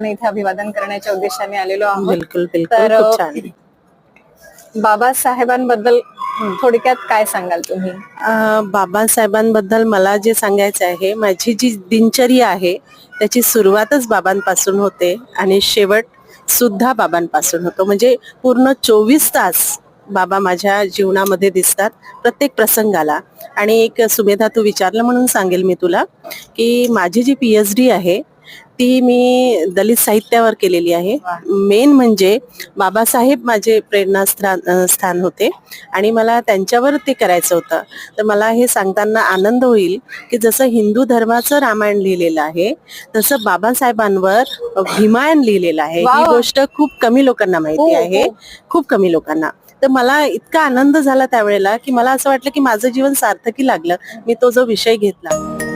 इथे अभिवादन करण्याच्या उद्देशाने आलेलो आहोत. बिलकुल बिलकुल तर खूप छान. बाबासाहेबांबद्दल थोडक्यात काय सांगाल तुम्ही? बाबासाहेबांबद्दल मला जे सांगायचं आहे, माझी जी दिनचर्या आहे त्याची सुरुवातच बाबांपासून होते आणि शेवट सुद्धा बाबांपासून होतो. म्हणजे पूर्ण 24 तास बाबा माझ्या जीवनामध्ये दिसतात प्रत्येक प्रसंगाला. आणि एक सुमेधा तू विचारलं म्हणून सांगेल मी तुला की माझी जी PhD आहे ती मी दलित साहित्यावर केलेली आहे. मेन म्हणजे बाबासाहेब माझे स्थान होते आणि मला त्यांच्यावर ते करायचं होतं. तर मला हे सांगताना आनंद होईल की जसं हिंदू धर्माचं रामायण लिहिलेलं आहे तसं बाबासाहेबांवर भीमायन लिहिलेलं आहे. ही गोष्ट खूप कमी लोकांना माहिती आहे, खूप कमी लोकांना. तर मला इतका आनंद झाला त्यावेळेला की मला असं वाटलं की माझं जीवन सार्थकी लागलं मी तो जो विषय घेतला.